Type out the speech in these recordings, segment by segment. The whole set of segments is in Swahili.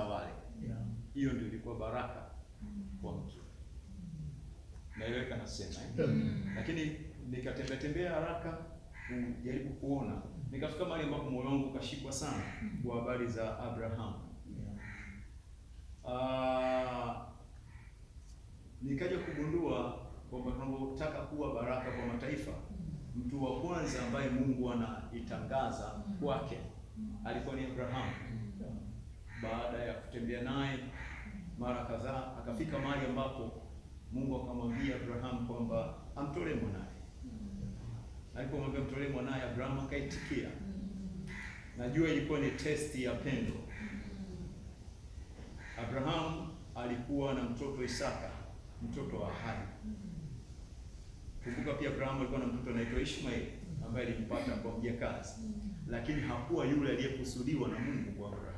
atawale. Hiyo ndio ilikuwa baraka kwa mtu. Naeleweka nasema lakini nikatembea haraka kujaribu kuona, nikafika mahali ambapo moyo wangu ukashikwa sana kwa habari za Abraham. Nikaja kugundua kwamba tunapotaka kuwa baraka kwa mataifa, mtu wa kwanza ambaye Mungu anaitangaza kwake alikuwa ni Abraham. Baada ya kutembea naye mara kadhaa, akafika mahali ambapo Mungu akamwambia Abraham kwamba amtolee mwanae. Alipomwambia mtolee mwanae, Abraham akaitikia. Najua ilikuwa ni testi ya pendo. Abraham alikuwa na mtoto Isaka, mtoto wa ahadi. Kumbuka pia Abraham alikuwa na mtoto anaitwa Ishmaeli ambaye alimpata kwa mjakazi, lakini hakuwa yule aliyekusudiwa na Mungu kwa Abraham.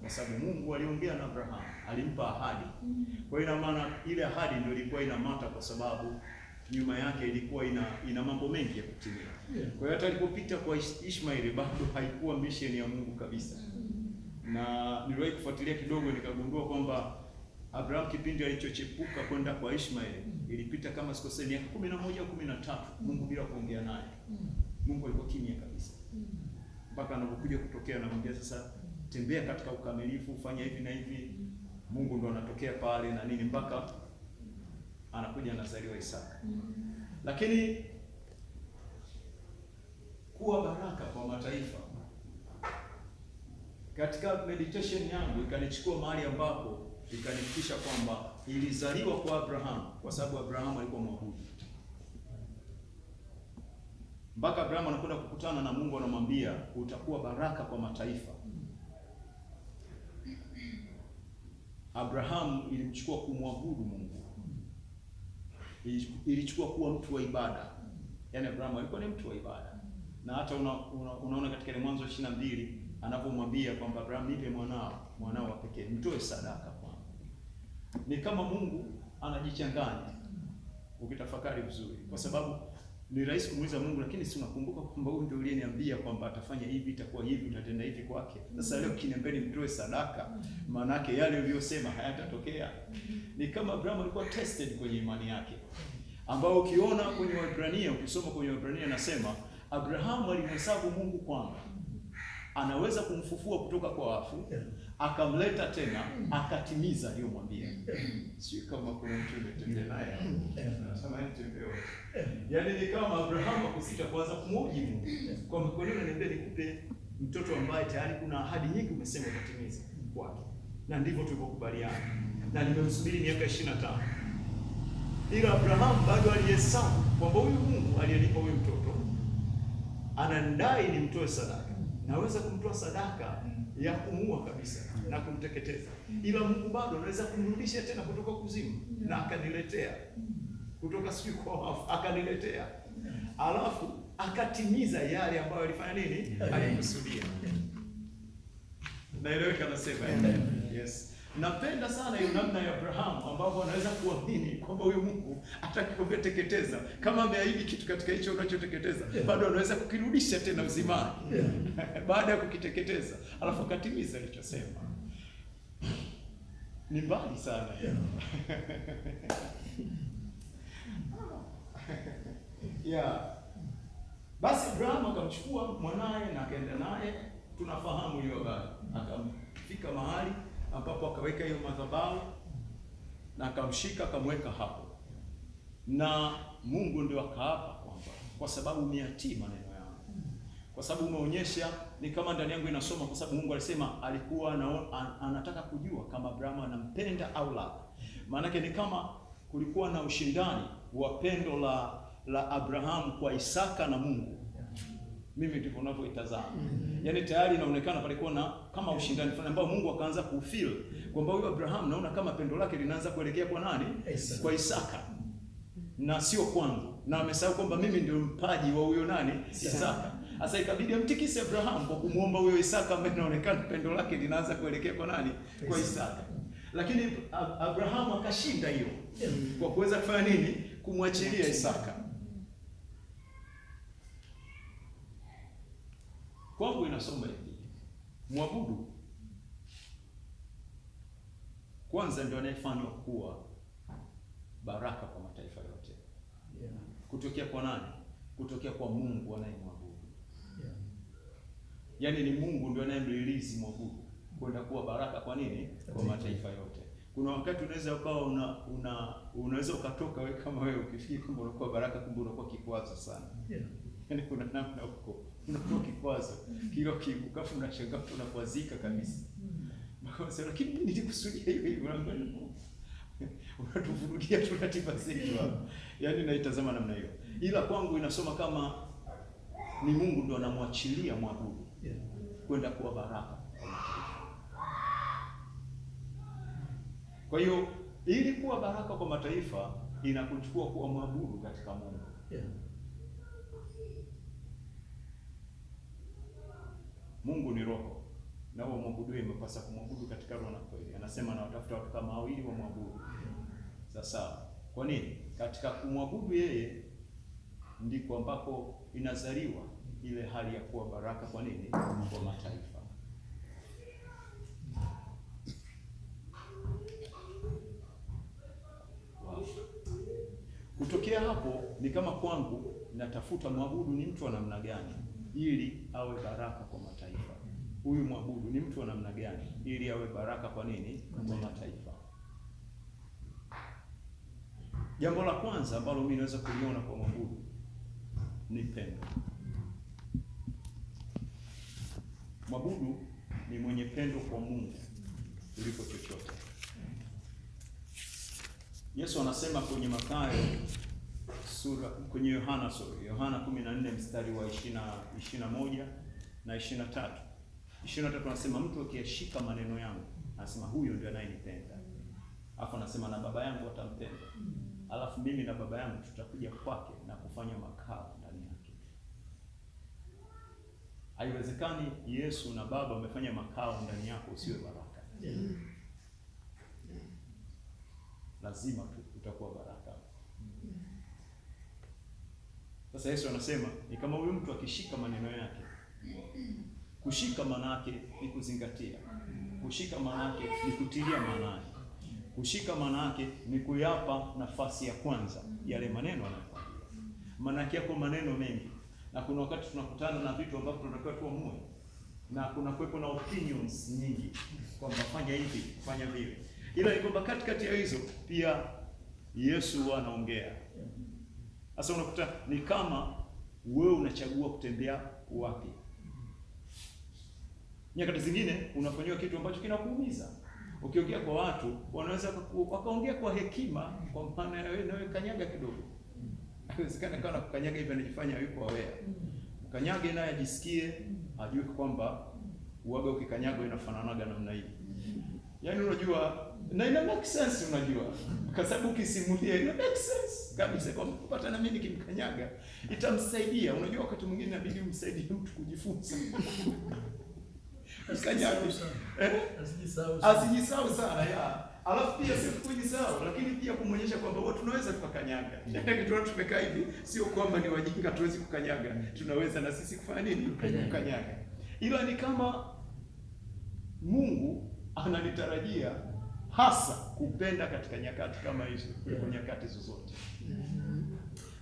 Kwa sababu Mungu aliongea na Abraham, alimpa ahadi. Kwa hiyo ina maana ile ahadi ndio ilikuwa inamata, kwa sababu nyuma yake ilikuwa ina mambo mengi ya kutimia. Kwa hiyo hata alipopita kwa Ishmaeli bado haikuwa mission ya Mungu kabisa. Na niliwahi kufuatilia kidogo, nikagundua kwamba Abraham kipindi alichochepuka kwenda kwa Ishmaeli ilipita kama sikosei miaka 11 au 13 Mungu bila kuongea naye. Mungu alikuwa kimya kabisa. Mpaka anapokuja kutokea anamwambia sasa, tembea katika ukamilifu, fanya hivi na hivi. Mungu ndo anatokea pale na nini, mpaka anakuja anazaliwa Isaka. Lakini kuwa baraka kwa mataifa, katika meditation yangu ikanichukua mahali ambapo ikanifikisha kwamba ilizaliwa kwa Abraham kwa sababu Abraham alikuwa mwabudu. Mpaka Abraham anakwenda kukutana na Mungu, anamwambia utakuwa baraka kwa mataifa. Abraham ilimchukua kumwabudu Mungu, ilichukua kuwa mtu wa ibada. Yaani Abraham alikuwa ni mtu wa ibada. Na hata unaona katika ile Mwanzo 22 anapomwambia kwamba Abraham, nipe mwanao wa pekee, mtoe sadaka kwangu. Ni kama Mungu anajichanganya ukitafakari vizuri, kwa sababu ni rahisi kumuuliza Mungu, lakini si unakumbuka kwamba huyu ndio uliyeniambia kwamba atafanya hivi, itakuwa hivi, utatenda hivi kwake. Sasa leo ukiniambia nimtoe sadaka, maana yake yale uliyosema hayatatokea. Ni kama Abraham alikuwa tested kwenye imani yake, ambao ukiona kwenye Waebrania, ukisoma kwenye Waebrania nasema Abraham alimhesabu Mungu kwamba anaweza kumfufua kutoka kwa wafu, akamleta tena, akatimiza aliyomwambia. Sio kama kuna mtu ametembea naye. Nasema tembea. Yaani ni kama Abraham akusita kwanza kumhoji Mungu. Kwa mkono ananiambia nikupe mtoto ambaye tayari kuna ahadi nyingi umesema utatimiza kwake. Na ndivyo tulivyokubaliana. Na nimemsubiri miaka 25. Ila Abraham bado alihesabu kwamba huyu Mungu aliyenipa huyu mtoto anandai nimtoe sadaka. Naweza kumtoa sadaka ya kumuua kabisa na kumteketeza, ila Mungu bado anaweza kumrudisha tena kutoka kuzimu, na akaniletea kutoka sijui kwa wafu, akaniletea, alafu akatimiza yale ambayo alifanya nini, alikusudia. Naeleweka nasema? Yes. Napenda sana hiyo namna ya Abraham ambapo anaweza kuamini kwamba huyu Mungu atakikwambia teketeza, kama ameahidi kitu katika hicho unachoteketeza, bado anaweza kukirudisha tena uzimani baada ya kukiteketeza, alafu akatimiza alichosema. Ni mbali sana. Basi Abraham akamchukua mwanae na akaenda naye, tunafahamu hiyo habari. Akamfika mahali ambapo akaweka hiyo madhabahu na akamshika akamweka hapo, na Mungu ndio akaapa kwamba kwa sababu umeyatii maneno yangu, kwa sababu umeonyesha, ni kama ndani yangu inasoma, kwa sababu Mungu alisema alikuwa anataka kujua kama Abraham anampenda au la. Maana yake ni kama kulikuwa na ushindani wa pendo la Abraham kwa Isaka na Mungu. Mimi ndivyo ninavyoitazama. Yaani tayari inaonekana palikuwa na kama ushindani fulani ambao Mungu akaanza kufeel kwamba huyu Abraham, naona kama pendo lake linaanza kuelekea kwa nani? Kwa Isaka. Na sio kwangu. Na amesahau kwamba mimi ndio mpaji wa huyo nani? Isaka. Sasa ikabidi amtikise Abraham kwa kumuomba huyo Isaka ambaye inaonekana pendo lake linaanza kuelekea kwa nani? Kwa Isaka. Lakini Abraham akashinda hiyo kwa kuweza kufanya nini? Kumwachilia Isaka. Kwangu inasoma hivi: mwabudu kwanza ndio anayefanywa kuwa baraka kwa mataifa yote. Kutokea kwa nani? Kutokea kwa Mungu anayemwabudu. Yaani ni Mungu ndio anayemrelease mwabudu kwenda kuwa baraka kwa nini? Kwa mataifa yote. Kuna wakati unaweza ukawa unaweza ukatoka wewe kama wewe ukifikiri kwamba unakuwa baraka, kumbe unakuwa kikwazo sana. Yaani kuna namna huko unakuwa kikwazo. Kila kibukafu unashangaa unakwazika kabisa. Sasa lakini mimi nilikusudia hivi unatuvurugia tu ratiba zetu hapa. Yaani naitazama namna hiyo. Ila kwangu inasoma kama ni Mungu ndio anamwachilia mwabudu kwenda kuwa baraka. Kwa hiyo ili kuwa baraka kwa mataifa inakuchukua kuwa mwabudu katika Mungu. Mungu ni roho, na wao mwabudu imepasa kumwabudu katika roho na kweli. Anasema na watafuta watu kama hao ili wamwabudu. Sasa kwa nini? Katika kumwabudu yeye ndiko ambako inazaliwa ile hali ya kuwa baraka kwa nini? Kwa mataifa. Wow. Kutokea hapo ni kama kwangu natafuta mwabudu ni mtu wa namna gani ili awe baraka kwa mataifa. Huyu mwabudu ni mtu wa namna gani ili awe baraka kwa nini? Kwa mataifa. Jambo la kwanza ambalo mimi naweza kuliona kwa mwabudu ni pendo. Mwabudu ni mwenye pendo kwa Mungu kuliko chochote. Yesu anasema kwenye Mathayo kwenye Yohana 14 mstari wa 21 na 23. 23 anasema mtu akiyashika maneno yangu, anasema huyo ndio anayenipenda. Alafu anasema na Baba yangu atampenda. Alafu mimi na Baba yangu tutakuja kwake na kufanya makao ndani yake. Haiwezekani Yesu na Baba wamefanya makao ndani yako usiwe baraka. Lazima utakuwa baraka. Sasa Yesu anasema ni kama huyu mtu akishika maneno yake. Kushika maana yake ni kuzingatia. Kushika maana yake ni kutilia maanani. Kushika maana yake ni kuyapa nafasi ya kwanza yale maneno anayokwambia. Maana yake yako maneno mengi. Na kuna wakati tunakutana na vitu ambavyo tunatakiwa tuamue. Na kuna kuwepo na opinions nyingi kwamba fanya hivi, fanya vile. Ila ni kwamba katikati ya hizo pia Yesu anaongea. Sasa unakuta ni kama wewe unachagua kutembea wapi. Nyakati zingine unafanywa kitu ambacho kinakuumiza. Ukiongea kwa watu wanaweza wakaongea kwa hekima, kwa maana wewe nawe kanyaga kidogo. Haiwezekani kana kukanyaga hivi anajifanya yuko aware. Kanyage naye ajisikie, ajue kwamba uaga ukikanyaga inafananaga namna hii. Yaani unajua na ina make sense unajua. Kwa sababu ukisimulia ina make sense kabisa kwamba kupata na mimi nikimkanyaga itamsaidia. Unajua wakati mwingine inabidi umsaidie mtu kujifunza. Kanyaga. Asijisahau sana ya. Alafu pia sio kujisahau lakini pia kumuonyesha kwamba watu tunaweza tukakanyaga. Yaani kitu tumekaa hivi sio kwamba ni wajinga tuwezi kukanyaga. Tunaweza na sisi kufanya nini? Kukanyaga. Ila ni kama Mungu ananitarajia hasa kupenda katika nyakati kama hizo kuliko nyakati zozote.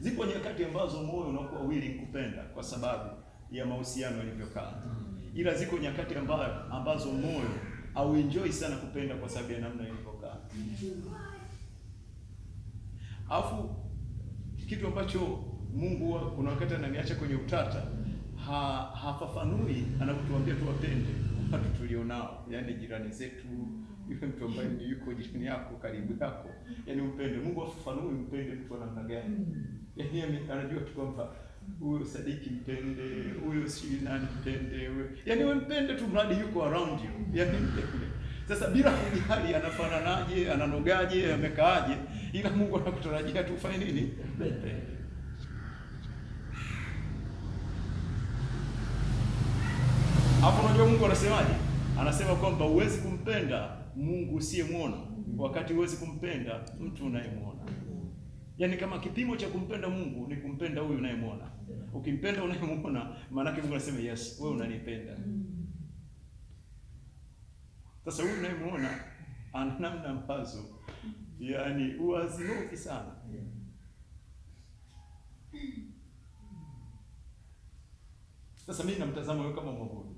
Zipo nyakati ambazo moyo unakuwa willing kupenda kwa sababu ya mahusiano yalivyokaa. Ila ziko nyakati ambazo moyo au enjoy sana kupenda kwa sababu ya namna ilivyokaa. Alafu kitu ambacho Mungu kuna wakati ananiacha kwenye utata, hafafanui anapotuambia tuwapende watu tulionao, yani jirani zetu, yule mtu ambaye yuko jirani yako karibu yako, yani umpende. Mungu hafafanui mpende mtu wa namna gani. Yani anajua tu kwamba huyo Sadiki mpende, huyo si nani mpende, huyo. Yani wewe mpende tu mradi yuko around you. Yani mpende. Sasa bila kujali anafananaje, ananogaje, amekaaje, ila Mungu anakutarajia tu ufanye nini? Mpende. Hapo unajua Mungu anasemaje? Anasema kwamba huwezi kumpenda Mungu usiyemuona wakati huwezi kumpenda mtu unayemuona. Yaani kama kipimo cha kumpenda Mungu ni kumpenda huyu unayemuona. Ukimpenda unayemuona, maana yake Mungu anasema yes, wewe unanipenda. Sasa huyu unayemuona ana namna ambazo yani uazinoki sana. Sasa mimi namtazama wewe kama mwabudu.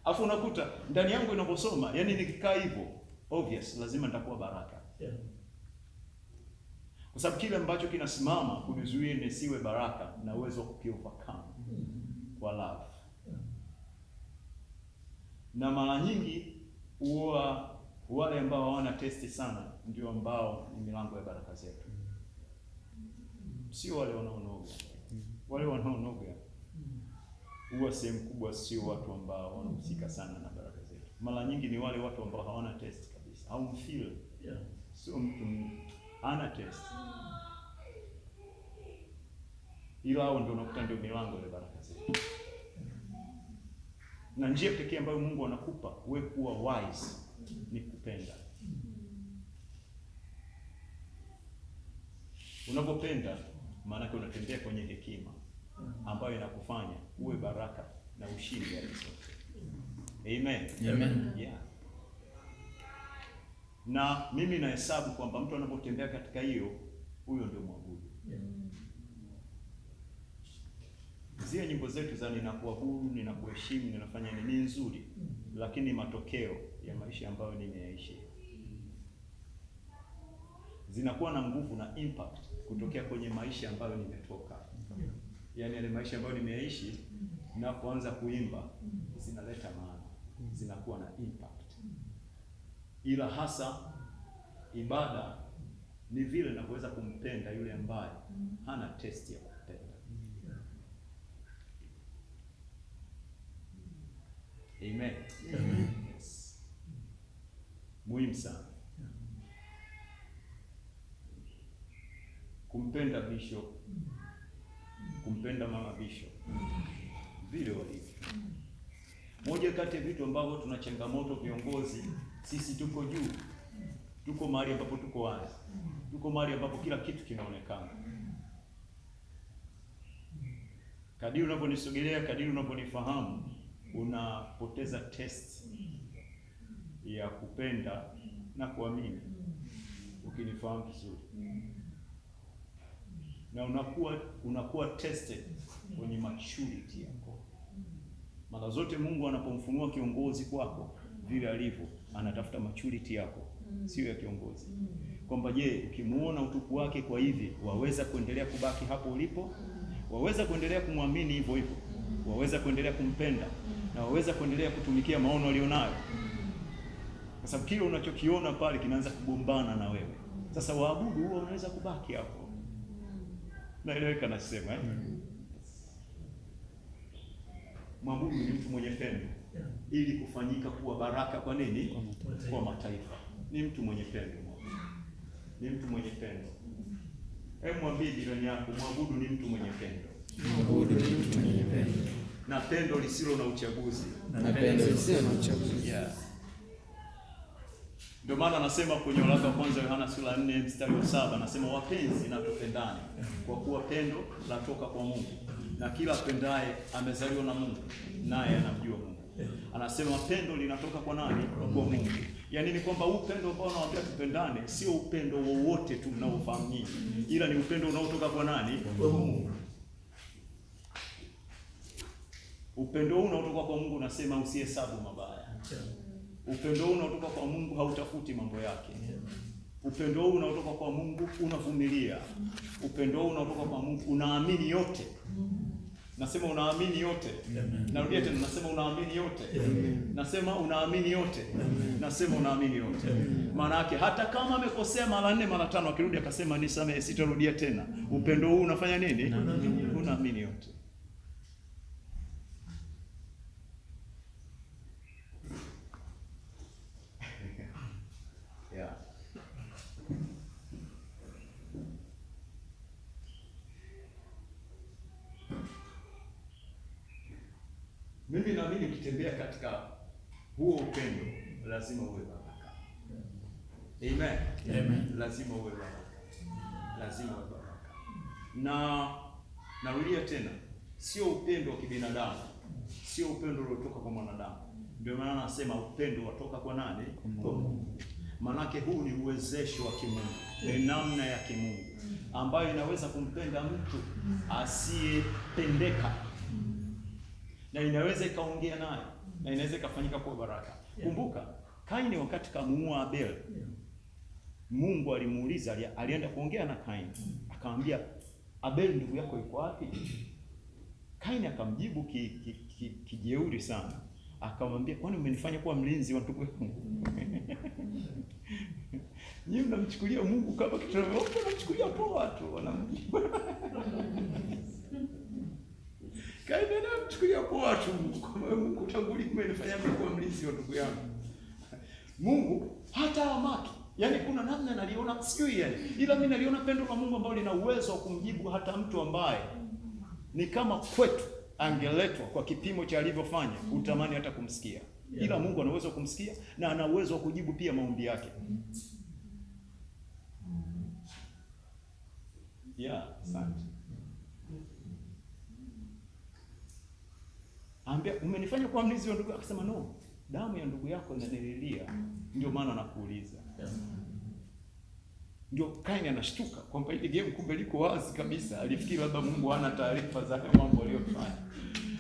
Alafu unakuta ndani yangu inaposoma, yani nikikaa hivyo, obvious lazima nitakuwa baraka. Kwa sababu kile ambacho kinasimama kunizuia nisiwe baraka na uwezo wa kukiovercome kwa love. Na mara nyingi huwa wale ambao hawana testi sana ndio ambao ni milango ya baraka zetu. Sio wale wanaonoga. Wale wanaonoga huwa sehemu kubwa sio watu ambao wanahusika sana na baraka zetu. Mara nyingi ni wale watu ambao hawana test kabisa. Au mfeel. Sio mtu ana test. Ila hao ndio unakuta ndio milango ya baraka zetu. Na njia pekee ambayo Mungu anakupa wewe kuwa wise ni kupenda. Unapopenda maana yake unatembea kwenye hekima ambayo inakufanya uwe baraka na ushindi hadi sote. Amen. Amen. Yeah. Na mimi nahesabu kwamba mtu anapotembea katika hiyo, huyo ndio mwabudu. Zile nyimbo zetu za ninakuabudu, ninakuheshimu, ninafanya nini nzuri, lakini matokeo ya maisha ambayo nimeyaishi zinakuwa na nguvu na impact kutokea kwenye maisha ambayo nimetoka. Yaani yale maisha ambayo nimeyaishi na kuanza kuimba zinaleta maana, zinakuwa na impact. Ila hasa ibada ni vile nakuweza kumpenda yule ambaye hana test ya kupenda. Amen. Amen. Yes. Muhimu sana kumpenda Bishop, kumpenda Mama Bishop vile walivyo. Moja kati ya vitu ambavyo tuna changamoto viongozi, sisi tuko juu, tuko mahali ambapo tuko wazi, tuko mahali ambapo kila kitu kinaonekana. Kadiri unavyonisogelea, kadiri unavyonifahamu, unapoteza test ya kupenda na kuamini ukinifahamu vizuri. Na unakuwa tested kwenye maturity yako. Mara zote Mungu anapomfunua kiongozi kwako vile alivyo, anatafuta maturity yako, sio ya kiongozi. Kwamba je, ukimuona utupu wake kwa hivi, waweza kuendelea kubaki hapo ulipo? Waweza kuendelea kumwamini hivyo hivyo? Waweza kuendelea kumpenda? Na waweza kuendelea kutumikia maono alionayo? Kwa sababu kile unachokiona pale kinaanza kugombana na wewe. Sasa waabudu huo unaweza kubaki hapo. Naeleweka nasema Mwabudu ni mtu mwenye pendo ili kufanyika kuwa baraka kwa nini? Kwa mataifa. Ni mtu mwenye pendo. Ni mtu mwenye pendo. Hebu mwambie jirani yako, mwabudu ni mtu mwenye pendo. Mwabudu ni mtu mwenye pendo. Na pendo lisilo na uchaguzi. Na pendo lisilo na uchaguzi. Yeah. Ndio maana anasema kwenye waraka wa kwanza Yohana sura 4 mstari wa 7 anasema wapenzi na tupendane kwa kuwa pendo latoka kwa Mungu. Na kila apendaye amezaliwa na Mungu naye anamjua Mungu. Anasema pendo linatoka kwa nani? Kwa Mungu. Yaani ni kwamba upendo ambao anawaambia tupendane sio upendo wowote tu mnaofahamu nyinyi, ila ni upendo unaotoka kwa nani? Kwa Mungu. Upendo huu unaotoka kwa Mungu unasema usihesabu mabaya. Upendo huu unaotoka kwa Mungu hautafuti mambo yake. Upendo huu unaotoka kwa Mungu unavumilia. Upendo huu unaotoka kwa Mungu unaamini yote. Nasema unaamini yote. Narudia tena, nasema unaamini yote. Nasema unaamini yote. Nasema unaamini yote. Maana yake hata kama amekosea mara 4 mara 5 akirudi akasema nisamehe sitarudia tena. Upendo huu unafanya nini? Unaamini yote. Yeah. Mimi naamini ukitembea katika huo upendo lazima uwe baraka. Amen. Amen. Lazima uwe baraka. Lazima uwe baraka. Na narudia tena, sio upendo wa kibinadamu, sio upendo uliotoka kwa mwanadamu. Ndio maana anasema upendo watoka kwa nani? Kwa Mungu. Manake huu ni uwezesho wa kimungu, ni namna ya kimungu ambayo inaweza kumpenda mtu asiyependeka, na inaweza ikaongea naye, na inaweza ikafanyika kwa baraka. Kumbuka Kaini wakati kamuua Abel, Mungu alimuuliza, alienda kuongea na Kaini, akamwambia Abel ndugu yako yuko wapi? Kaini akamjibu kijeuri sana, akamwambia kwani umenifanya kuwa mlinzi wa ndugu yangu? Nyinyi mnamchukulia Mungu kama kitu, mnamchukulia poa tu wanamjibu. Kaini anamchukulia poa tu Mungu, kama Mungu tangu lini umenifanya kuwa mlinzi wa ndugu yangu? Mungu hata amaki. Yaani kuna namna naliona sijui yani, ila mimi naliona pendo la Mungu ambalo lina uwezo wa kumjibu hata mtu ambaye ni kama kwetu angeletwa kwa kipimo cha alivyofanya, utamani hata kumsikia. Ila Mungu ana uwezo wa kumsikia na ana uwezo wa kujibu pia maombi yake. Asante. Ambia umenifanya kuwa mlinzi wa ndugu yako, akasema no, damu ya ndugu yako inanililia, ndio maana nakuuliza. Ndio Kaini anashtuka kwamba ile game kumbe liko wazi kabisa. Alifikiri labda Mungu hana taarifa za mambo aliyofanya,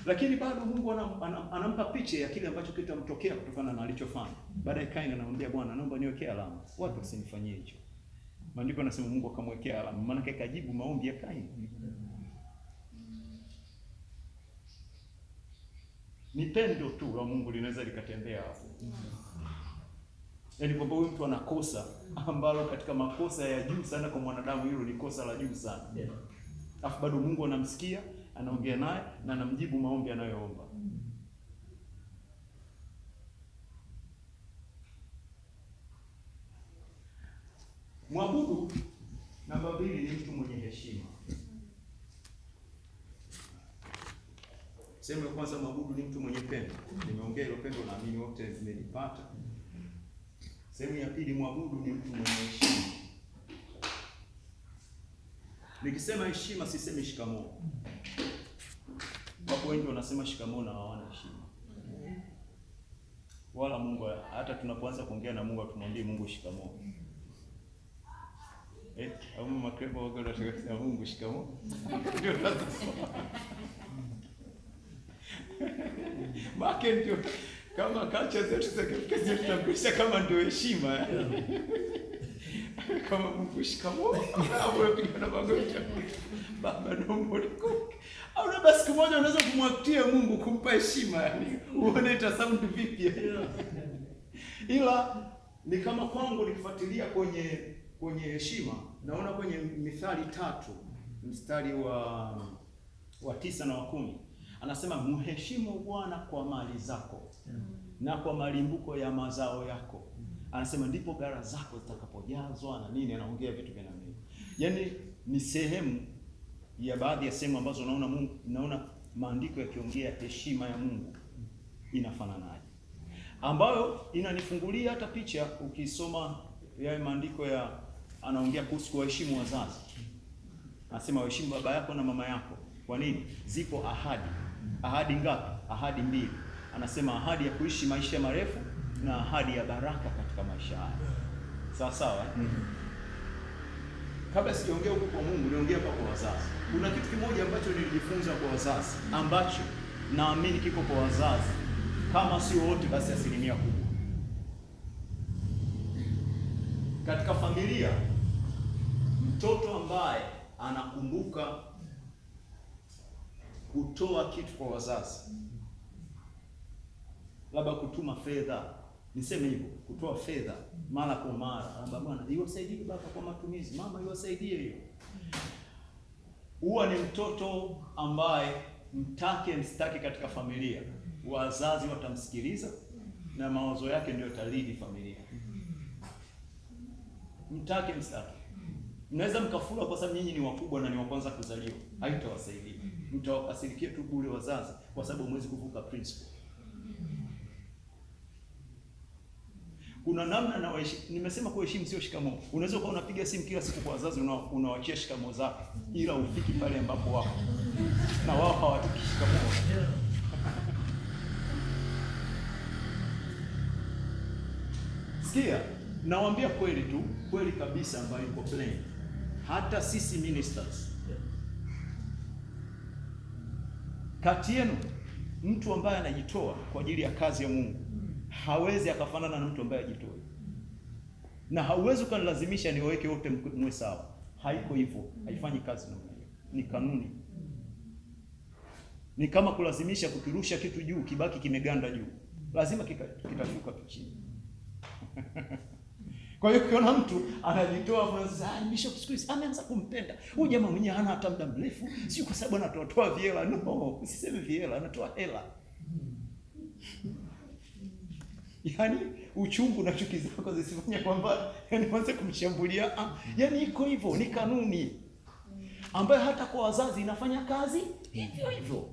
lakini bado Mungu anampa picha ya kile ambacho kitamtokea kutokana na alichofanya. Baadaye Kaini anamwambia Bwana, naomba niwekee alama, watu wasinifanyie hicho. Maandiko yanasema Mungu akamwekea alama, maana yake kajibu maombi ya Kaini. Ni pendo tu la Mungu linaweza likatembea hapo. Yaani kwamba huyu mtu anakosa ambalo katika makosa ya juu sana kwa mwanadamu, hilo ni kosa la juu sana. Alafu bado Mungu anamsikia, anaongea naye na anamjibu maombi anayoomba. Mwabudu namba 2 ni mtu mwenye heshima. Sehemu ya kwanza, mwabudu ni mtu mwenye pendo. Nimeongea hilo pendo, naamini wote zimelipata. Sehemu ya pili, mwabudu ni mtu mwenye heshima. Nikisema heshima sisemi shikamoo. Wapo wengi wanasema shikamoo na hawana heshima. Wala Mungu, hata tunapoanza kuongea na Mungu tumwambie Mungu shikamoo. Au makrebo wako wanataka Mungu shikamoo. Ndio tunasema. Make ndio kama culture zetu za Kikristo tunakuisha kama ndio heshima. Kama Mungu shikamoo, au unapiga na magoti. Baba naomba nikuke. Au na basi kimoja unaweza kumwaktia Mungu kumpa heshima, yani uone ita sound vipi. Ila ni kama kwangu nikifuatilia kwenye heshima, naona kwenye Mithali 3 mstari wa 9 na wa 10. Anasema mheshimu Bwana kwa mali zako na kwa malimbuko ya mazao yako. Anasema ndipo gara zako zitakapojazwa na nini. Anaongea vitu vya namna hiyo. Yaani ni sehemu ya baadhi ya sehemu ambazo naona maandiko yakiongea heshima ya Mungu inafananaje, ambayo inanifungulia hata picha. Ukisoma yale maandiko anaongea kuhusu kuheshimu wazazi. Anasema waheshimu baba yako na mama yako. Kwa nini? Zipo ahadi. Ahadi ngapi? Ahadi 2. Anasema ahadi ya kuishi maisha marefu na ahadi ya baraka katika maisha haya. Sawa sawa? Kabla sijaongea huko kwa Mungu, niongea hapa kwa wazazi. Kuna kitu kimoja ambacho nilijifunza kwa wazazi, ambacho naamini kiko kwa wazazi, kama sio wote basi asilimia kubwa. Katika familia, mtoto ambaye anakumbuka kutoa kitu kwa wazazi, labda kutuma fedha, niseme hivyo, kutoa fedha mara kwa mara, labda bwana iwasaidie baba kwa matumizi, mama iwasaidie hiyo, huwa ni mtoto ambaye mstaki katika familia, wazazi watamsikiliza na mawazo yake ndio yatalidi familia. Mstaki. Mnaweza mkafura kwa sababu nyinyi ni wakubwa na ni wa kwanza kuzaliwa, haitawasaidia. Mtawakasirikia tu bure wazazi kwa sababu hamwezi kuvuka principle. Kuna namna na nimesema kuheshimu sio shikamoo. Unaweza kuwa unapiga simu kila siku kwa wazazi, unawachia shikamoo zako, ila ufiki pale ambapo wako na wao hawataki shikamoo. Sikia, nawaambia kweli tu, kweli kabisa ambayo iko plain. Hata sisi ministers, kati yenu mtu ambaye anajitoa kwa ajili ya kazi ya Mungu hawezi akafanana na mtu ambaye ajitoi, na hauwezi ukanilazimisha niwaweke wote mwe sawa. Haiko hivyo, haifanyi kazi namna hiyo. Ni kanuni. Ni kama kulazimisha kukirusha kitu juu kibaki kimeganda juu, lazima kitashuka chini. Kwa hiyo ukiona mtu anajitoa kwa Bishop Squeeze ameanza kumpenda huyu jamaa mwenyewe, hana hata muda mrefu, sio kwa sababu anatoa viela. No, usiseme viela, anatoa hela. Yaani uchungu na chuki zako zisifanye kwamba yani mwanze kumshambulia. Yaani iko hivyo, ni kanuni ambayo hata kwa wazazi inafanya kazi hivyo hivyo.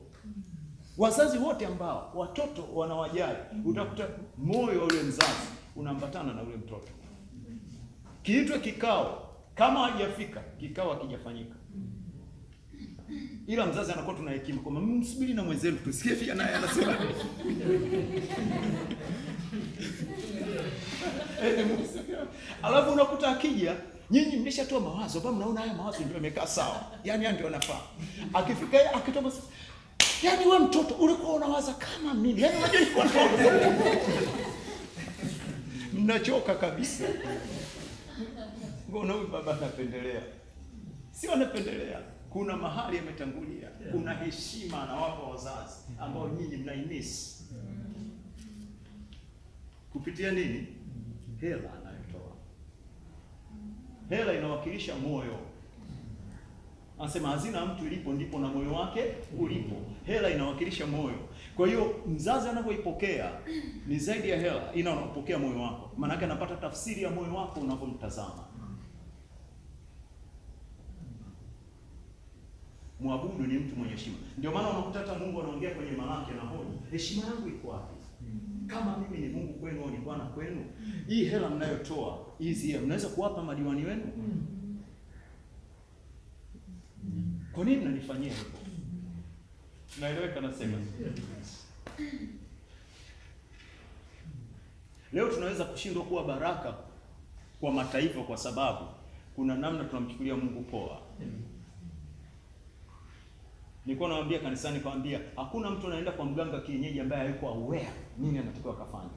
Wazazi wote ambao watoto wanawajali, utakuta moyo wa ule mzazi unaambatana na ule mtoto. Kiitwe kikao, kama hajafika kikao hakijafanyika, ila mzazi anakuwa tuna hekima kwamba msubiri na mwenzenu tusikie pia naye anasema. Alafu unakuta akija, nyinyi mmeshatoa mawazo, baba mnaona haya mawazo ndio yamekaa sawa, yani ndio yanafaa. Akifika yeye akitoa, yani wewe mtoto ulikuwa unawaza kama mimi, yani unajua nilikuwa nawaza. Mnachoka kabisa. Mbona huyu baba anapendelea? Sio anapendelea. Kuna mahali ametangulia. Kuna heshima anawapa wazazi ambao nyinyi mnaimisi. Kupitia nini? Hela anayotoa. Hela inawakilisha moyo. Anasema hazina ya mtu ilipo ndipo na moyo wake ulipo. Hela inawakilisha moyo. Kwa hiyo mzazi anapoipokea ni zaidi ya hela, unapokea moyo wako. Maana yake anapata tafsiri ya moyo wako unapomtazama. Muabudu ni mtu mwenye heshima. Ndio maana unakuta hata Mungu anaongea kwenye Malaki na hoji, heshima yangu iko wapi? Kama mimi ni Mungu kwenu au ni Bwana kwenu, hii hela mnayotoa, hizi mnaweza kuwapa madiwani wenu? Kwa nini mnanifanyia hivyo? Naeleweka nasema. Leo tunaweza kushindwa kuwa baraka kwa mataifa kwa sababu kuna namna tunamchukulia Mungu poa. Nilikuwa nawaambia kanisani, kawaambia hakuna mtu anaenda kwa mganga kienyeji ambaye hayuko aware nini anatakiwa kafanya.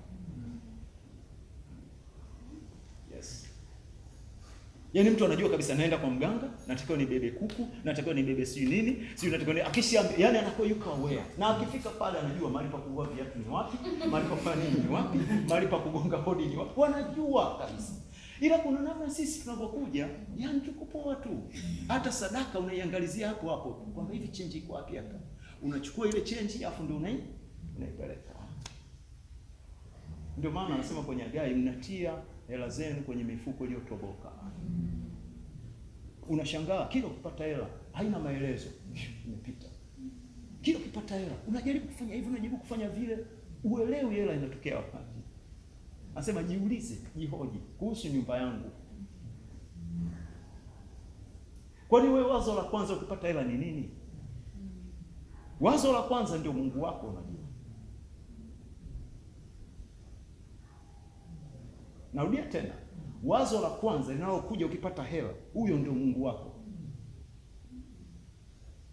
Yes. Yaani mtu anajua kabisa naenda kwa mganga, natakiwa nibebe kuku, natakiwa nibebe sijui nini, sijui natakiwa yani anakuwa yuko aware. Na akifika pale anajua mahali pa kuvua viatu ni wapi, mahali pa kufanya nini ni wapi, mahali pa kugonga hodi ni wapi. Wanajua kabisa. Ila kuna namna sisi tunapokuja, yani tuko poa tu. Hata sadaka unaiangalizia hapo hapo. Kwamba hivi change iko wapi hapa? Unachukua ile change afu ndio unaipeleka. Ndio maana anasema kwenye Hagai, mnatia hela zenu kwenye mifuko iliyotoboka. Unashangaa kila ukipata hela haina maelezo, imepita. Kila ukipata hela unajaribu kufanya hivi, unajaribu kufanya vile, uelewi hela inatokea wapi. Anasema jiulize, jihoji kuhusu nyumba yangu. Kwani wewe wazo la kwanza ukipata hela ni nini? Wazo la kwanza ndio Mungu wako, unajua. Narudia tena. Wazo la kwanza linalokuja ukipata hela, huyo ndio Mungu wako.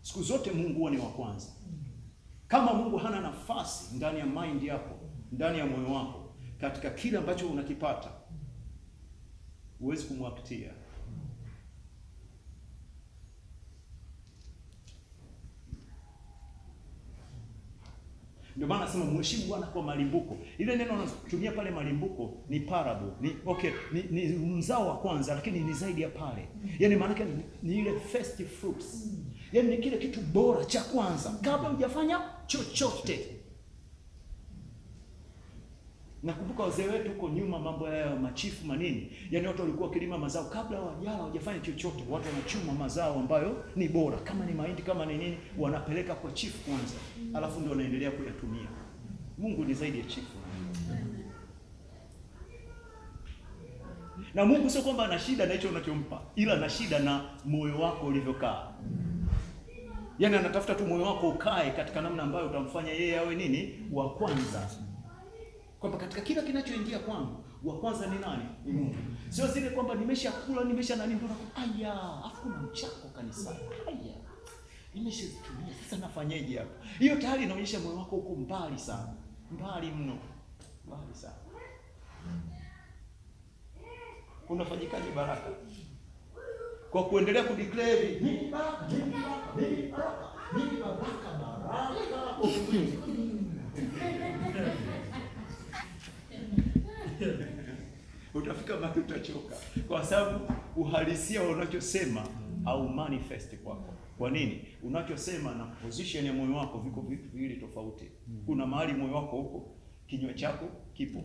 Siku zote Mungu huwa ni wa kwanza. Kama Mungu hana nafasi ndani ya mind yako, ndani ya moyo wako, katika kile ambacho unakipata, huwezi kumwakitia. Ndio maana nasema mheshimu Bwana kwa malimbuko. Ile neno unatumia pale malimbuko ni parable. Ni mzao wa kwanza, lakini ni zaidi ya pale. Yaani maana yake ni ile first fruits. Yaani ni kile kitu bora cha kwanza kabla hujafanya chochote. Nakumbuka wazee wetu huko nyuma, mambo ya machifu manini, yaani watu walikuwa kilima mazao kabla hawajafanya chochote. Watu wanachuma mazao ambayo ni bora, kama ni mahindi, kama ni nini, wanapeleka kwa chifu kwanza, alafu ndio wanaendelea kuyatumia. Mungu ni zaidi ya chifu. Na Mungu sio kwamba ana shida na hicho unachompa, ila ana shida na moyo wako ulivyokaa. Yaani anatafuta tu moyo wako ukae katika namna ambayo utamfanya yeye awe nini? Wa kwanza. Kwamba katika kila kinachoingia kwangu, Wa kwanza ni nani? Ni Mungu. Sio zile kwamba nimeshakula, nimesha nani ndio aya, afu na mchako kanisani. Aya. Nimeshatumia. Sasa nafanyaje hapa? Hiyo tayari inaonyesha moyo wako uko mbali sana. Mbali mno. Mbali sana. Unafanyikaje baraka? Kwa kuendelea kudeclare mimi baraka, mimi baraka, mimi baraka, mimi baraka, baraka. Utafika mahali utachoka, kwa sababu uhalisia unachosema au manifest kwako. Kwa nini? Unachosema na position ya moyo wako viko vitu viwili tofauti. Kuna mahali moyo wako huko, kinywa chako kipo.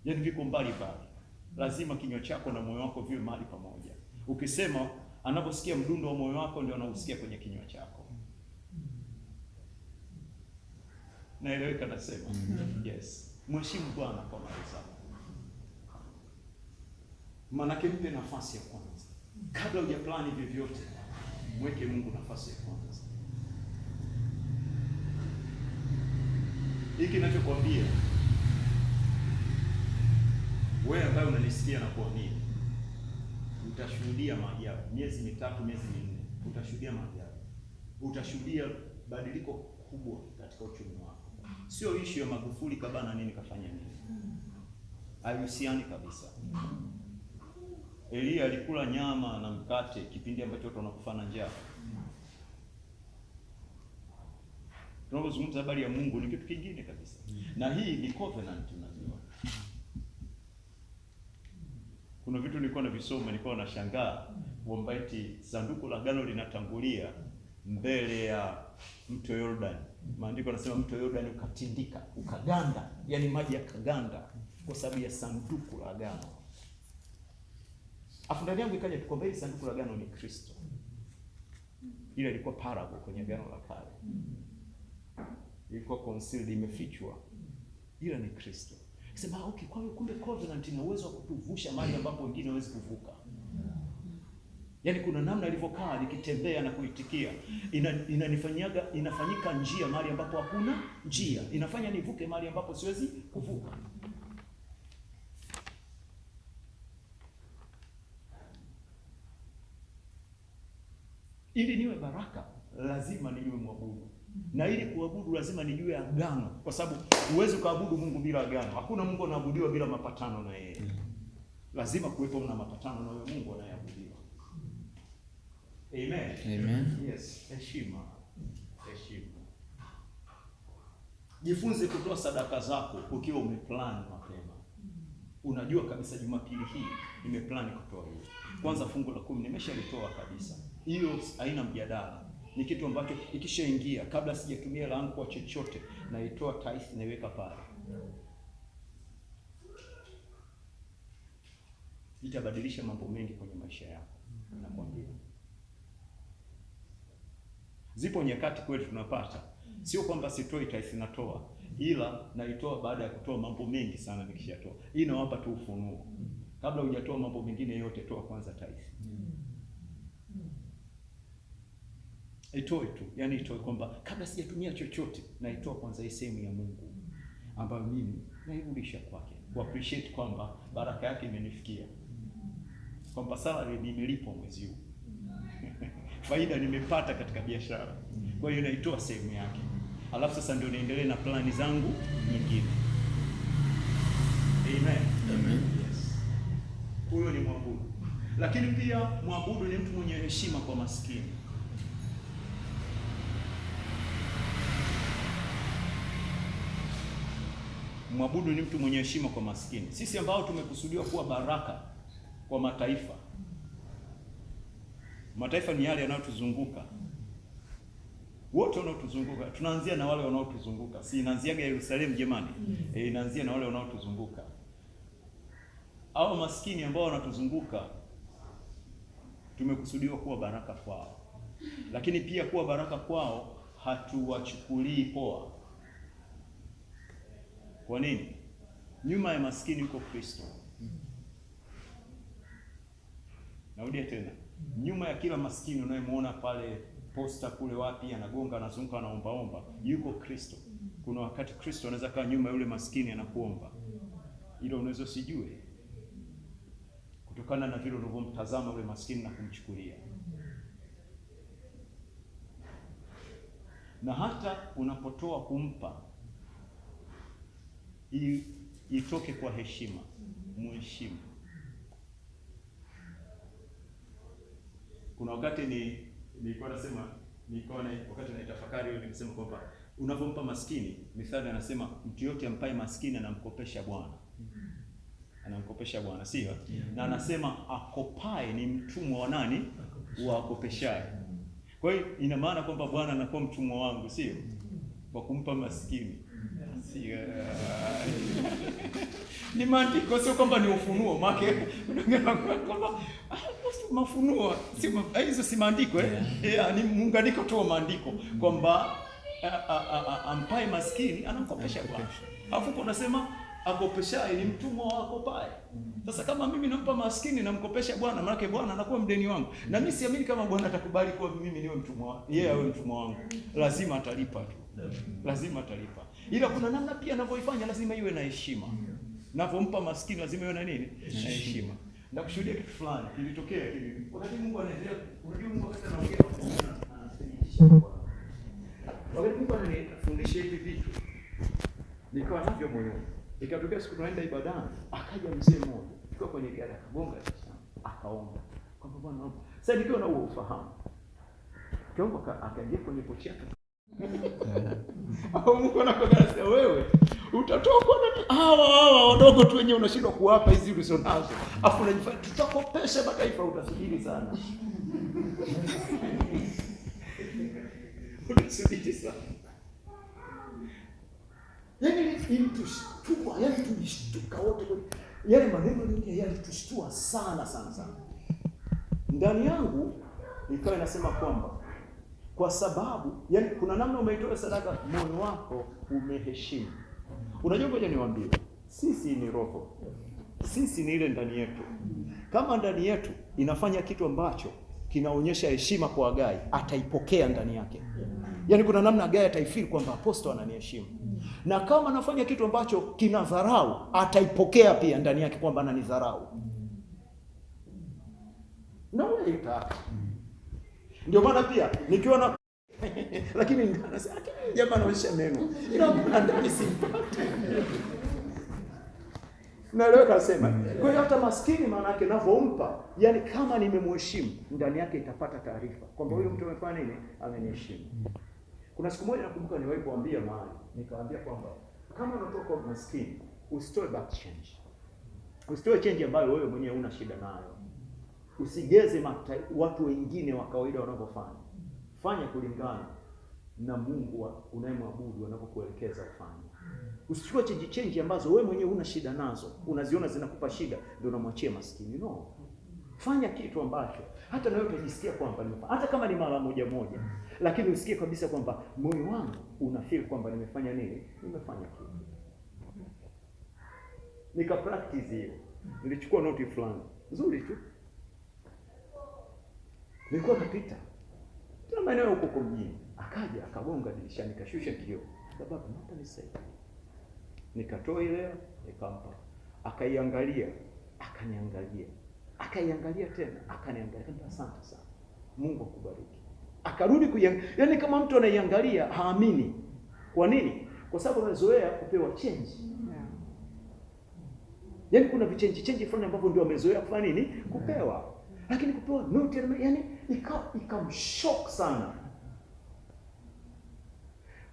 Yaani viko mbali mbali. Lazima kinywa chako na moyo wako viwe mahali pamoja. Ukisema, anaposikia mdundo wa moyo wako ndio anausikia kwenye kinywa chako. Naeleweka nasema? Yes. Mheshimu Bwana kwa mali zako. Manake mpe nafasi ya kwanza. Kabla hujaplani vyovyote, mweke Mungu nafasi ya kwanza. Hiki ninachokuambia wewe ambaye unanisikia na kuamini, utashuhudia maajabu. Miezi mitatu, miezi minne, utashuhudia maajabu. Utashuhudia badiliko kubwa katika uchumi wako. Sio issue ya Magufuli kabana nini kafanya nini. Haihusiani kabisa. Elia alikula nyama na mkate kipindi ambacho watu wanakufa na njaa. Tunapozungumza habari ya Mungu ni kitu kingine kabisa. Na hii ni covenant unajua. Kuna vitu nilikuwa navisoma, nilikuwa nashangaa kwamba eti sanduku la agano linatangulia mbele ya mto Jordan. Maandiko yanasema mto Jordan ukatindika, ukaganda, yani maji yakaganda kwa sababu ya sanduku la agano. Afu ndani yangu ikaja kwamba hili sanduku la agano ni Kristo. Ile ilikuwa parable kwenye agano la kale. Ilikuwa concealed, imefichwa. Ila ni Kristo. Sema okay, kwa hiyo kumbe covenant ina uwezo wa kutuvusha mahali ambapo wengine hawezi kuvuka. Yaani kuna namna ilivyokaa nikitembea na kuitikia. Inafanyika njia mahali ambapo hakuna njia. Inafanya nivuke mahali ambapo siwezi kuvuka. Ili niwe baraka, lazima nijue mwabudu. Na ili kuabudu lazima nijue agano, kwa sababu huwezi kuabudu Mungu bila agano. Hakuna Mungu anaabudiwa bila mapatano na yeye. Lazima kuwepo na mapatano na yeye Mungu anayeabudiwa. Amen. Amen. Yes, heshima. Heshima. Jifunze kutoa sadaka zako ukiwa umeplan mapema. Unajua kabisa Jumapili hii nimeplan kutoa hiyo. Kwanza fungu la 10 nimeshalitoa kabisa. Hiyo haina mjadala. Ni kitu ambacho ikishaingia kabla sijatumia langu kwa chochote naitoa tithe naiweka pale. Itabadilisha mambo mengi kwenye maisha yako. Nakwambia. Zipo nyakati kweli tunapata. Sio kwamba sitoi tithe natoa, ila naitoa baada ya kutoa mambo mengi sana nikishatoa. Hii inawapa tu ufunuo. Kabla hujatoa mambo mengine yote, toa kwanza tithe. Itoe tu, yani itoe kwamba kabla sijatumia chochote naitoa kwanza hii sehemu ya Mungu ambayo mimi nairudisha kwake. Ku appreciate kwamba baraka yake imenifikia. Kwamba salary nimelipwa mwezi huu. Faida nimepata katika biashara. Kwa hiyo naitoa sehemu yake. Alafu sasa ndio niendelee na plani zangu nyingine. Amen. Amen. Yes. Huyo ni mwabudu. Lakini pia mwabudu ni mtu mwenye heshima kwa maskini. Mwabudu ni mtu mwenye heshima kwa maskini. Sisi ambao tumekusudiwa kuwa baraka kwa mataifa. Mataifa ni yale yanayotuzunguka. Wote wanaotuzunguka. Tunaanzia na wale wanaotuzunguka. Si inaanziaga Yerusalemu jamani? Inaanzia na wale wanaotuzunguka. Hao maskini ambao wanatuzunguka tumekusudiwa kuwa baraka kwao. Lakini pia kuwa baraka kwao hatuwachukulii poa. Kwa nini? Nyuma ya maskini yuko Kristo. Narudia tena. Nyuma ya kila maskini unayemuona pale posta kule wapi anagonga anazunguka anaombaomba, yuko Kristo. Kuna wakati Kristo anaweza kaa nyuma yule maskini anakuomba. ndio unaweza sijue, kutokana na vile unavyomtazama yule maskini na kumchukulia. Na hata unapotoa kumpa, itoke kwa heshima, muheshimu. Kuna wakati nilikuwa wakati naitafakari hiyo, nikisema kwamba unapompa maskini, Mithali anasema mtu yote ampaye maskini anamkopesha Bwana. Anamkopesha Bwana, sio? Na anasema akopae ni mtumwa wa nani? Wa akopeshaye. Kwa hiyo ina maana kwamba Bwana anakuwa mtumwa wangu, sio? Kwa kumpa maskini. Sio. Ni maandiko, sio kwamba ni ufunuo. Make kwamba mafunuo hizo si maandiko ni muunganiko tu wa maandiko kwamba ampaye maskini anamkopesha Bwana. Alafu unasema akopeshaye ni mtumwa wa akopaye. Sasa kama mimi nampa maskini namkopesha Bwana, maana Bwana anakuwa mdeni wangu. Na mimi siamini kama Bwana atakubali kuwa mimi niwe mtumwa, yeye awe mtumwa wangu. Lazima atalipa tu. Lazima atalipa. Ila kuna namna pia anavyoifanya lazima iwe na heshima. Ninapompa maskini lazima iwe na nini? Na heshima. Na kushuhudia kitu fulani kilitokea hivi. Wakati Mungu anaendelea, unajua Mungu wakati anaongea wakati Mungu ananifundisha hivi vitu, nikawa navyo moyoni. Ikatokea siku tunaenda ibadani, akaja mzee mmoja, tukiwa kwenye gari, akagonga sana, akaomba kwamba Bwana naomba. Sasa nikiwa na huo ufahamu, kaomba akaingia kwenye pochi yake. Mungu anakuangalia, wewe utatoka na hawa wadogo tu wenyewe unashindwa kuwapa hizi ulizo nazo. Afu unajifanya tutakopesha mataifa, utasubiri sana. Utasubiri sana. Yaani ilitushtua, yaani tulishtuka wote kwa yale maneno yalitushtua sana. Ndani yangu nikawa nasema kwamba kwa sababu yaani kuna namna umeitoa sadaka, moyo wako umeheshimu. Unajua, ngoja niwaambie, sisi ni roho. Sisi ni ile ndani yetu. Kama ndani yetu inafanya kitu ambacho kinaonyesha heshima kwa Hagai, ataipokea ndani yake. Yaani kuna namna Hagai ataifeel kwamba apostol ananiheshimu. Na kama anafanya kitu ambacho kinadharau, ataipokea pia ndani yake kwamba ananidharau. Na wewe utaacha. Ndio maana pia nikiwa na lakini nasema jamaa anaonyesha neno. Ila ndani simpati. Naelewa kasema. Kwa hiyo hata maskini maana yake ninapompa, yani kama nimemheshimu, ndani yake itapata taarifa kwamba huyo mtu amefanya nini? Ameniheshimu. Kuna siku moja nakumbuka niliwahi kuambia mahali, nikaambia kwamba kama unatoka kwa maskini, usitoe back change. Usitoe change ambayo wewe mwenyewe una shida nayo. Usigeze watu wengine wa kawaida wanavyofanya. Fanya kulingana na Mungu unayemwabudu anapokuelekeza ufanye. Usichukue change ambazo wewe mwenyewe una shida nazo, unaziona zinakupa shida ndio unamwachia maskini. No. Fanya kitu ambacho hata na wewe utajisikia kwamba hata kama ni mara moja, lakini usikie kabisa kwamba moyo wangu unafeel kwamba nimefanya nini? Nimefanya kitu. Nika practice hiyo. Nilichukua note fulani nzuri tu. Nilikuwa napita tena maeneo huko mjini, akaja akagonga dirishani, nikashusha kioo. Sababu hata nisaidia. Nikatoa ile nikampa. Akaiangalia, akaniangalia. Akaiangalia tena, akaniangalia. Asante sana. Mungu akubariki. Akarudi yaani kama mtu anaiangalia haamini. Kwa nini? Kwa sababu amezoea kupewa change. Yaani kuna vichange fulani ambavyo ndio amezoea kufanya nini? Kupewa. Lakini kupewa note yaani ikamshock sana.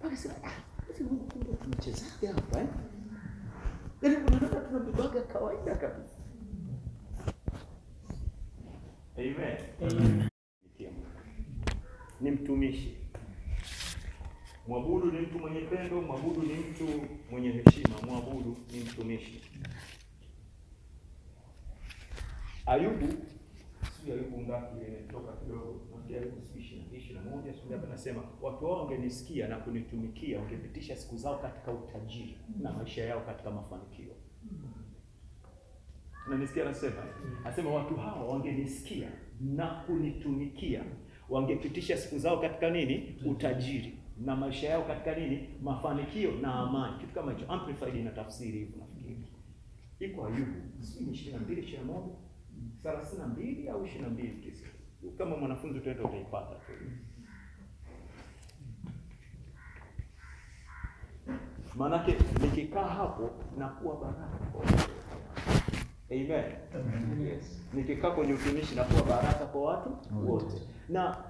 Paka sema hivi Mungu kumbe tunachezaje hapa Yaani kuna nada tunabibaga kawaida kabisa. Amen. Ni mtumishi. Mwabudu ni mtu mwenye pendo, mwabudu ni mtu mwenye heshima, mwabudu ni mtumishi. Ayubu ngapi imetoka kidogo, na Ayubu 21 sura hapa nasema watu wao wangenisikia na kunitumikia, wangepitisha siku zao katika utajiri na maisha yao katika mafanikio. Na nisikia anasema watu hao wangenisikia na kunitumikia, wangepitisha siku zao katika nini? Utajiri na maisha yao katika nini? Mafanikio na amani. Kitu kama hicho. Amplified ina tafsiri hivi nafikiri. iko Ayubu, si 22:21, 32 au 22:9. Kama mwanafunzi utaenda utaipata tu. Maanake nikikaa hapo na kuwa baraka. Amen. Yes. Nikikaa kwenye utumishi na kuwa baraka kwa watu wote. Na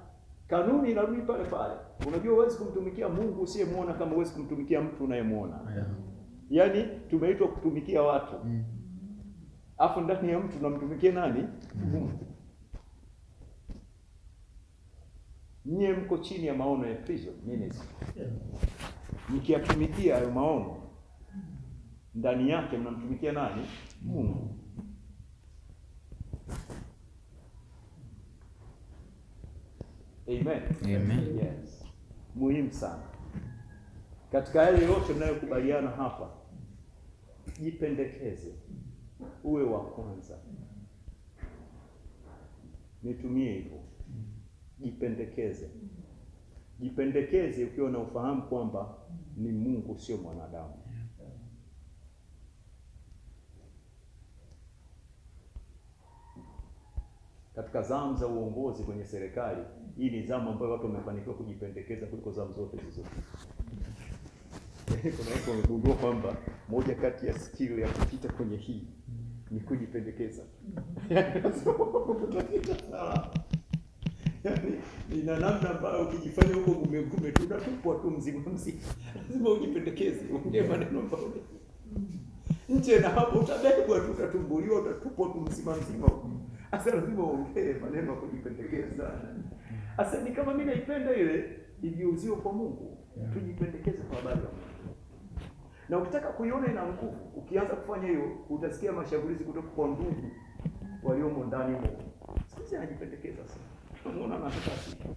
kanuni inarudi pale pale. Unajua huwezi kumtumikia Mungu usiyemuona kama huwezi kumtumikia mtu unayemuona. Yaani tumeitwa kutumikia watu. Afu ndani ya mtu tunamtumikia nani? Mungu. Nyie mko chini ya maono ya Prison Ministry. Mkiatumikia hayo maono, ndani yake mnamtumikia nani? Mungu. Amen. Amen. Yes. Muhimu sana. Katika yale yote mnayokubaliana hapa, jipendekeze. Uwe wa kwanza. Nitumie hivyo. Jipendekeze. Jipendekeze ukiwa na ufahamu kwamba ni Mungu sio mwanadamu. Katika zamu za uongozi kwenye serikali, hii ni zamu ambayo watu wamefanikiwa kujipendekeza kuliko zamu zote hizo. Kuna watu wamegundua kwamba moja kati ya skill ya kupita kwenye hii ni kujipendekeza. Yaani ina namna ambayo ukijifanya huko gume tu unatupwa tu mzima. Lazima ujipendekeze, ongea maneno ambayo nje na hapo utabebwa tu, utatumbuliwa, utatupwa tu mzima. Asa lazima uongee maneno ya kujipendekeza. Asa ni kama mimi naipenda ile ijiuzio kwa Mungu. Tujipendekeze kwa habari ya Mungu. Na ukitaka kuiona ina nguvu, ukianza kufanya hiyo utasikia mashambulizi kutoka kwa ndugu waliomo ndani huko. Sisi anajipendekeza sana. Unaona anataka sifa.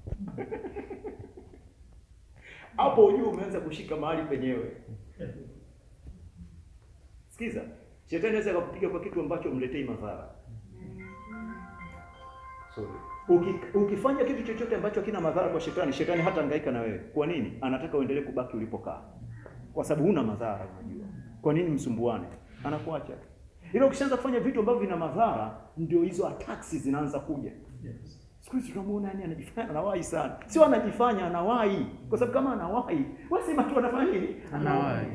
Hapo ujue umeanza kushika mahali penyewe. Sikiza, shetani anaweza kukupiga kwa kitu ambacho umletei madhara. Ukifanya kitu chochote ambacho kina madhara kwa shetani, shetani hata hangaika na wewe. Kwa nini? Anataka uendelee kubaki ulipokaa. Kwa sababu huna madhara, unajua. Kwa nini msumbuane? Anakuacha. Ila ukishaanza kufanya vitu ambavyo vina madhara, ndio hizo attacks zinaanza kuja. Yes. Siku hizi tunamuona yani anajifanya anawahi sana. Sio anajifanya anawahi. Kwa sababu kama anawahi, wewe sema tu anafanya nini? Anawahi.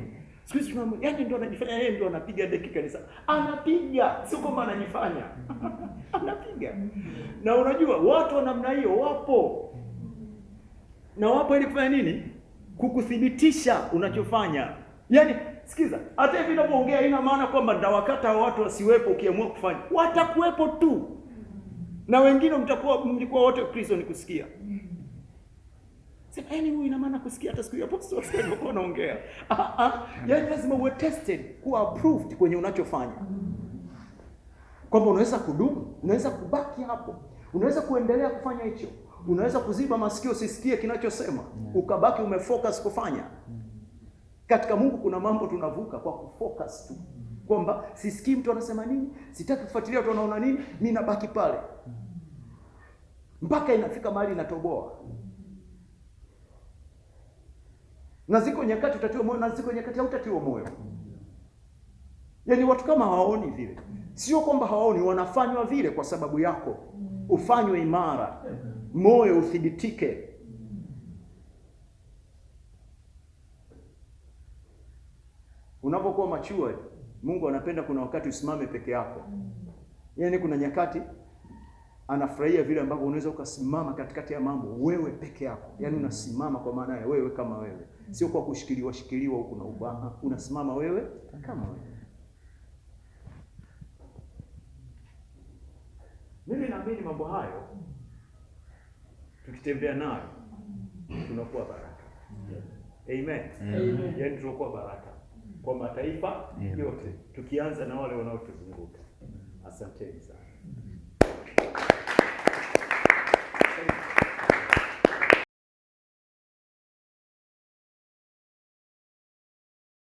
Siku hizi tunamuona yani ndio anajifanya yeye ndio anapiga deki kanisa. Anapiga, sio kama anajifanya. Anapiga. Na unajua watu wa namna hiyo wapo. Na wapo ili kufanya nini? Kukuthibitisha unachofanya. Yaani sikiza, hata hivi ninapoongea haina maana kwamba ndawakata watu wasiwepo ukiamua kufanya. Watakuwepo tu. Na wengine mlikuwa wote Kristo ni kusikia. Sasa yani huyu ina maana kusikia hata siku ya apostle alikuwa anaongea. Yaani lazima uwe tested, kuwa approved kwenye unachofanya. Kwamba unaweza kudumu, unaweza kubaki hapo. Unaweza kuendelea kufanya hicho. Unaweza kuziba masikio usisikie kinachosema, ukabaki umefocus kufanya. Katika Mungu kuna mambo tunavuka kwa kufocus tu. Kwamba sisikii mtu anasema nini, sitaki kufuatilia watu wanaona nini, mimi nabaki pale. Mpaka inafika mahali inatoboa. Na ziko nyakati utatiwa moyo, na ziko nyakati hautatiwa moyo. Yaani watu kama hawaoni vile. Sio kwamba hawaoni, wanafanywa vile kwa sababu yako. Ufanywe imara. Moyo uthibitike. Unapokuwa mature, Mungu anapenda kuna wakati usimame peke yako. Yaani kuna nyakati anafurahia vile ambavyo unaweza ukasimama katikati ya mambo wewe peke yako. Yaani unasimama kwa maana ya wewe kama wewe. Sio kwa kushikiliwa huku na ubaha. Unasimama wewe kama wewe. Mimi naamini mambo hayo tukitembea nayo tunakuwa baraka. Amen. Amen. Yaani tunakuwa baraka kwa mataifa yote, tukianza na wale wanaotuzunguka. Asanteni sana.